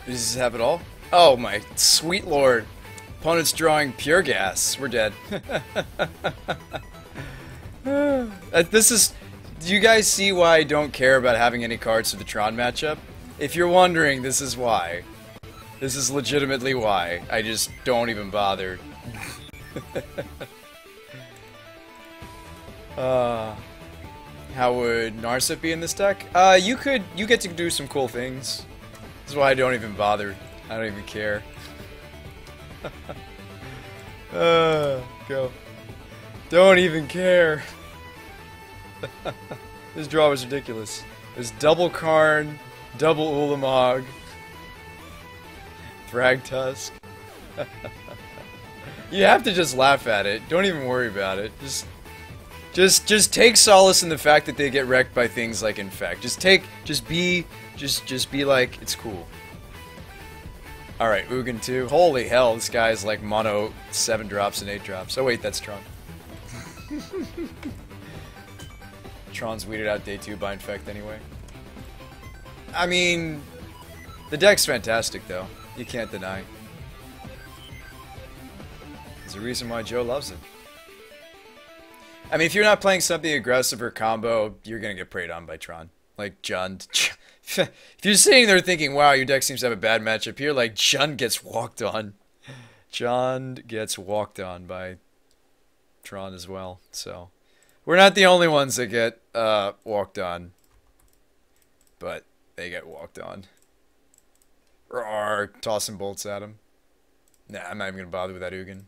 Does this have it all? Oh my sweet lord. Opponent's drawing pure gas. We're dead. This is... Do you guys see why I don't care about having any cards for the Tron matchup? If you're wondering, this is why. This is legitimately why. I just don't even bother. How would Narset be in this deck? You get to do some cool things. This is why I don't even bother. I don't even care. Go. Don't even care. This draw was ridiculous. There's double Karn, double Ulamog, Thragtusk. You have to just laugh at it. Don't even worry about it. Just take solace in the fact that they get wrecked by things like Infect. Just be like, it's cool. Alright, Ugin 2. Holy hell, this guy's like mono 7 drops and 8 drops. Oh wait, that's Tron. Tron's weeded out day 2 by Infect anyway. I mean, the deck's fantastic though. You can't deny. There's a reason why Joe loves it. I mean, if you're not playing something aggressive or combo, you're gonna get preyed on by Tron. Like Jund. If you're sitting there thinking, wow, your deck seems to have a bad matchup here, like, Jund gets walked on. Jund gets walked on by Tron as well, so... We're not the only ones that get, walked on. But, they get walked on. Roar, tossing bolts at him. Nah, I'm not even gonna bother with that Ugin.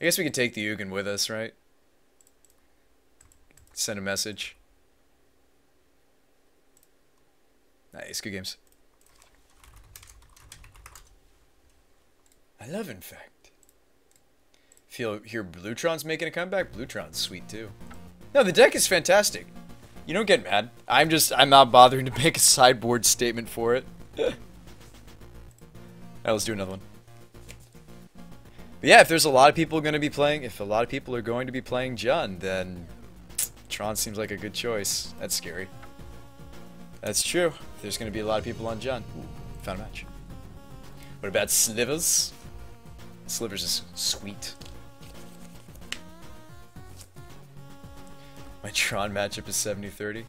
I guess we can take the Ugin with us, right? Send a message. Nice, good games. I love Infect. Hear Bluetron's making a comeback? Bluetron's sweet too. No, the deck is fantastic. You don't get mad. I'm not bothering to make a sideboard statement for it. Alright, let's do another one. But yeah, if there's a lot of people going to be playing, if a lot of people are going to be playing Jund, then Tron seems like a good choice. That's scary. That's true. There's going to be a lot of people on Jund. Ooh, found a match. What about Slivers? Slivers is sweet. My Tron matchup is 70-30. Good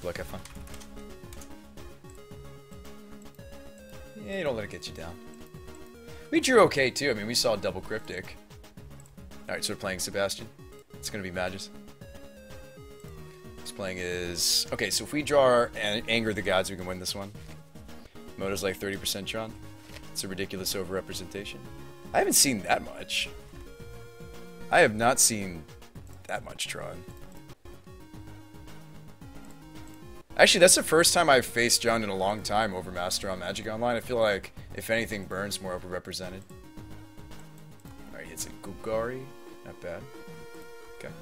luck, have fun. Yeah, you don't let it get you down. We drew okay too. I mean, we saw double Cryptic. Alright, so we're playing Sebastian. It's going to be Magus. Playing is... Okay, so if we draw our Anger of the Gods, we can win this one. Moto's like 30% Tron. It's a ridiculous overrepresentation. I haven't seen that much. I have not seen that much Tron. Actually, that's the first time I've faced Jund in a long time over Master on Magic Online. I feel like, if anything, Burn's more overrepresented. Alright, it's a Gugari. Not bad. Okay.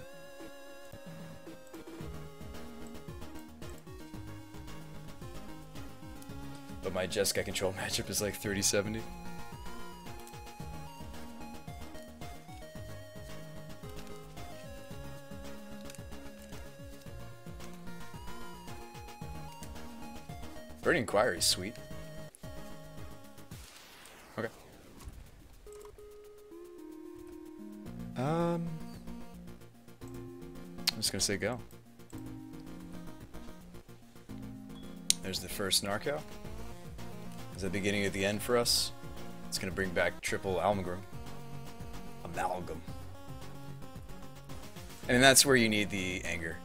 But my Jeskai control matchup is like 30-70. Burning Inquiry is sweet. Okay. I'm just gonna say go. There's the first Narco. Is the beginning of the end for us? It's gonna bring back triple Amalgam. And that's where you need the Anger.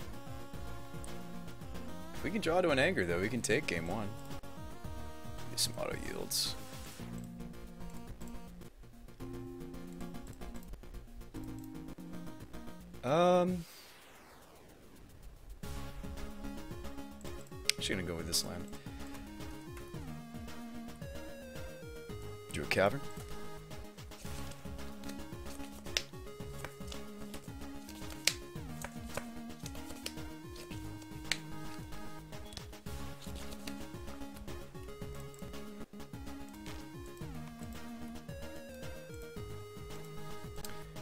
If we can draw to an Anger, though, we can take game 1. Do some auto yields. I'm just gonna go with this land. Do a Cavern.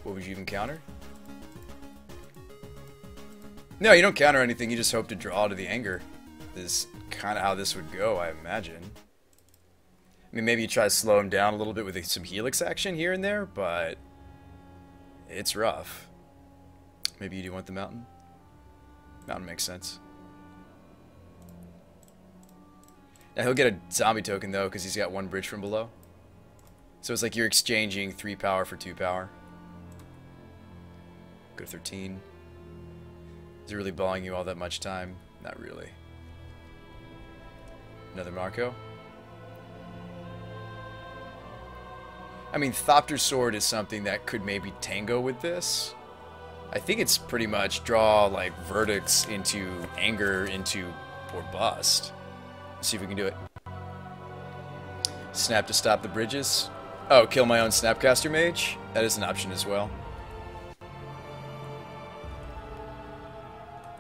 What would you even counter? No, you don't counter anything, you just hope to draw to the Anger. Is kind of how this would go, I imagine. I mean, maybe you try to slow him down a little bit with some Helix action here and there, but it's rough. Maybe you do want the mountain? Mountain makes sense. Now he'll get a zombie token though, because he's got 1 bridge from below. So it's like you're exchanging 3 power for 2 power. Go to 13. Is it really buying you all that much time? Not really. Another Marco. I mean, Thopter's Sword is something that could maybe tango with this. I think it's pretty much draw, like, verdicts into anger into or bust. Let's see if we can do it. Snap to stop the bridges. Oh, kill my own Snapcaster Mage? That is an option as well.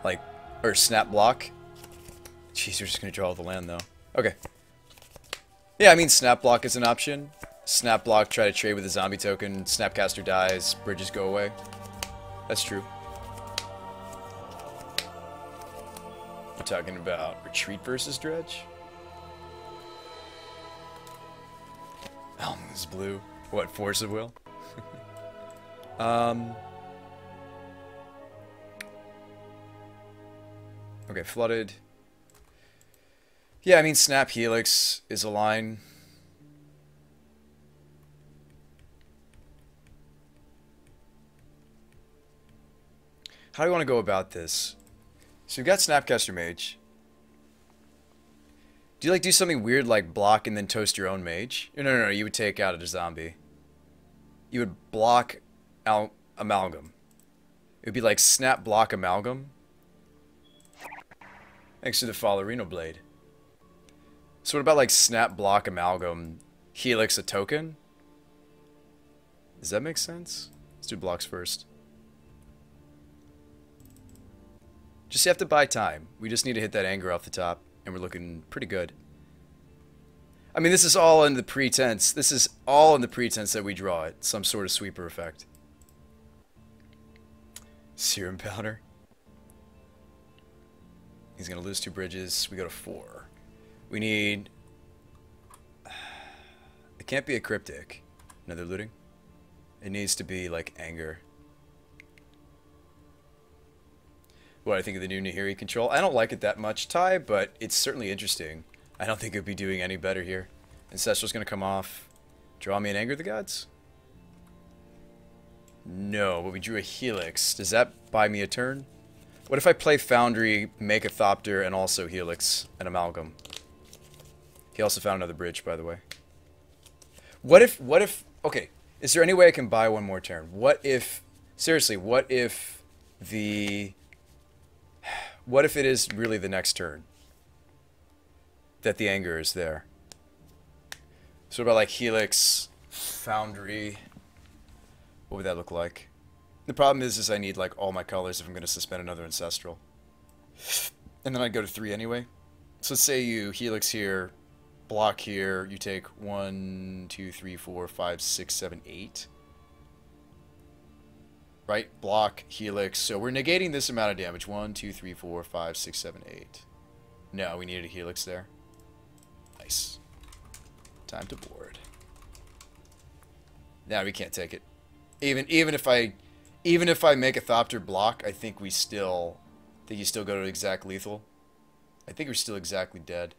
Like, or snap block. Jeez, we're just gonna draw all the land though. Okay. Yeah, I mean snap block is an option. Snap block, try to trade with a zombie token, Snapcaster dies, bridges go away. That's true. We're talking about retreat versus dredge. Elm's blue. What, force of will? Okay, flooded. Yeah, I mean, Snap Helix is a line. How do you want to go about this? So we've got Snapcaster Mage. Do you like do something weird like block and then toast your own mage? No, you would take out a zombie. You would block Amalgam. It would be like snap block Amalgam. Thanks to the Fallerino Blade. So what about like snap block Amalgam, Helix a token? Does that make sense? Let's do blocks first. Just have to buy time. We just need to hit that anger off the top, and we're looking pretty good. I mean, this is all in the pretense. This is all in the pretense that we draw it. Some sort of sweeper effect. Serum powder. He's going to lose 2 bridges. We go to 4. We need... It can't be a cryptic. Another looting. It needs to be like anger. What I think of the new Nahiri control. I don't like it that much, Ty, but it's certainly interesting. I don't think it would be doing any better here. Ancestral's going to come off. Draw me an Anger of the Gods? No, but we drew a Helix. Does that buy me a turn? What if I play Foundry, make a Thopter, and also Helix and Amalgam? He also found another bridge, by the way. What if, okay, is there any way I can buy one more turn? What if, seriously, what if it is really the next turn that the anger is there? So what about like Helix, Foundry? What would that look like? The problem is I need like all my colors if I'm going to suspend another Ancestral. And then I'd go to 3 anyway. So let's say you Helix here, block here, you take 1, 2, 3, 4, 5, 6, 7, 8. Right? Block, Helix. So we're negating this amount of damage. 1, 2, 3, 4, 5, 6, 7, 8. No, we needed a Helix there. Nice. Time to board. Now we can't take it. Even if I make a Thopter block, I think you still go to exact lethal. I think we're still exactly dead.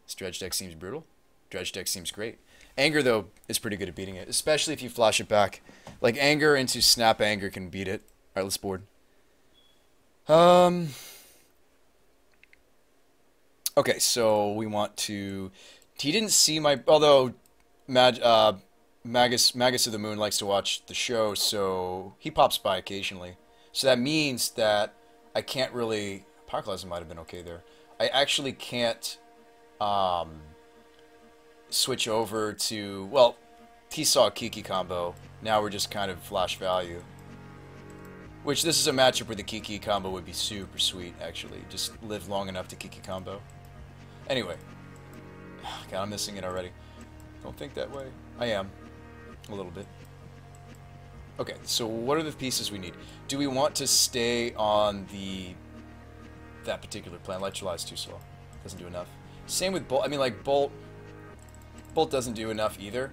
This dredge deck seems brutal. Dredge deck seems great. Anger, though, is pretty good at beating it, especially if you flash it back. Like, Anger into Snap Anger can beat it. Alright, let's board. Okay, so we want to... He didn't see my... Although, Magus of the Moon likes to watch the show, so he pops by occasionally. So that means that I can't really... Pyroclasm might have been okay there. I actually can't... switch over to, well, he saw a Kiki combo. Now we're just kind of flash value. Which, this is a matchup where the Kiki combo would be super sweet, actually. Just live long enough to Kiki combo. Anyway. God, I'm missing it already. Don't think that way. I am. A little bit. Okay, so what are the pieces we need? Do we want to stay on that particular plan? Electrolyze too slow. Doesn't do enough. Same with Bolt. I mean, like, Bolt Bolt doesn't do enough either.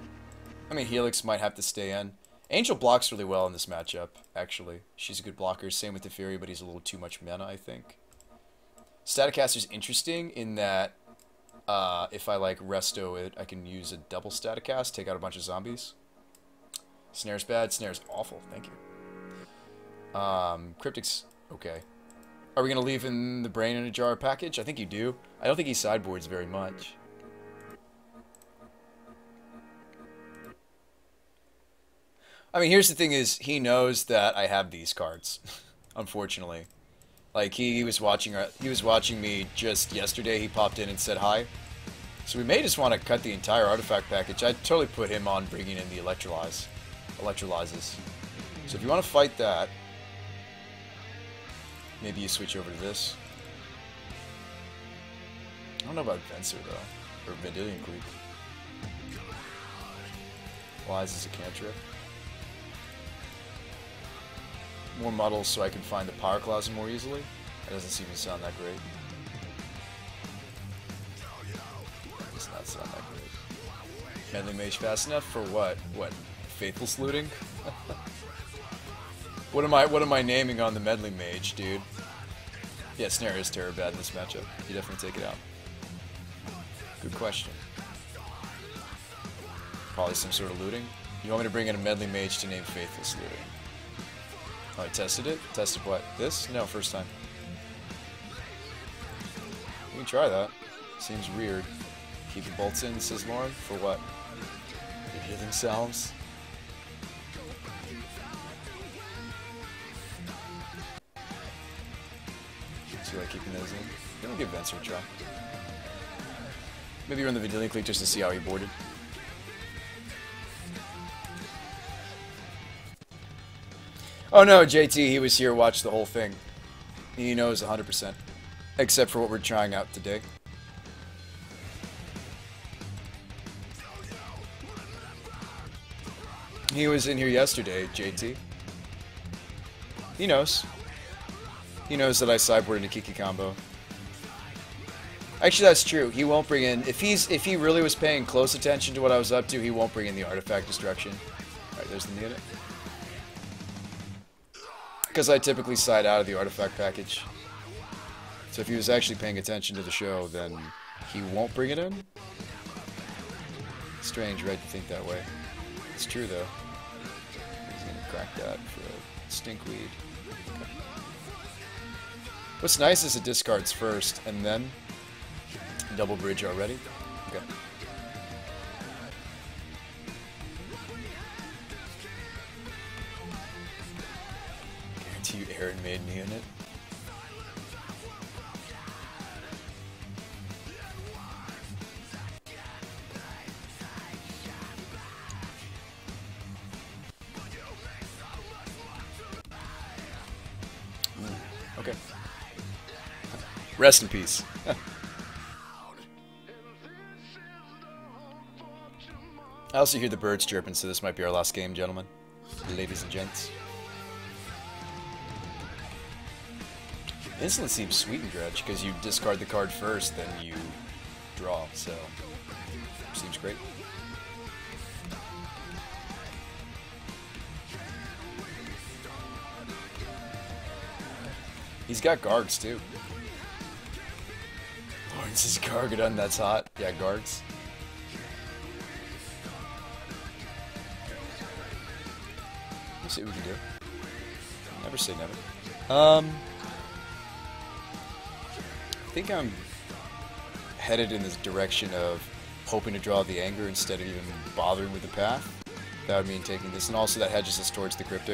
I mean, Helix might have to stay in. Angel blocks really well in this matchup, actually. She's a good blocker. Same with Teferi, but he's a little too much mana, I think. Staticaster's interesting in that if I, like, resto it, I can use a double Staticast, take out a bunch of zombies. Snare's bad. Snare's awful. Thank you. Cryptic's okay. Are we going to leave in the brain in a jar package? I think you do. I don't think he sideboards very much. I mean, here's the thing is, he knows that I have these cards, unfortunately. Like, he was watching me just yesterday. He popped in and said hi. So we may just want to cut the entire artifact package. I'd totally put him on bringing in the electrolyzes. So if you want to fight that, maybe you switch over to this. I don't know about Venser, though. Or Vendilion Creep. Wise is a cantrip. More models so I can find the Power Closet more easily. That doesn't seem to sound that great. That does not sound that great. Meddling Mage fast enough for what? What? Faithless looting? What am I naming on the Meddling Mage, dude? Yeah, Snare is terror bad in this matchup. You definitely take it out. Good question. Probably some sort of looting. You want me to bring in a Meddling Mage to name Faithless looting? Oh, I tested it? Tested what? This? No, first time. You can try that. Seems weird. Keep the bolts in, says Lauren. For what? The healing salves? So like keeping those in. Then we'll give Venser a try. Maybe run the Vendilion Clique just to see how he boarded. Oh no, JT, he was here, watched the whole thing. He knows 100%. Except for what we're trying out today. He was in here yesterday, JT. He knows. He knows that I sideboard into Kiki combo. Actually, that's true. He won't bring in... If he really was paying close attention to what I was up to, he won't bring in the artifact destruction. Alright, there's the unit. Because I typically side out of the artifact package. So if he was actually paying attention to the show, then he won't bring it in? Strange, right, to think that way. It's true, though. He's gonna crack that for a stinkweed. Okay. What's nice is it discards first, and then double bridge already. Okay. Guarantee you Aaron made me in it. Okay. Rest in peace. I also hear the birds chirping, so this might be our last game, gentlemen. Ladies and gents. Instantly seems sweet and Dredge, because you discard the card first, then you draw, so seems great. He's got guards too. Lawrence is Gargadon, that's hot. Yeah, guards. Let's see what we can do. Never say never. I think I'm headed in this direction of hoping to draw the anger instead of even bothering with the path. That would mean taking this, and also that hedges us towards the cryptic.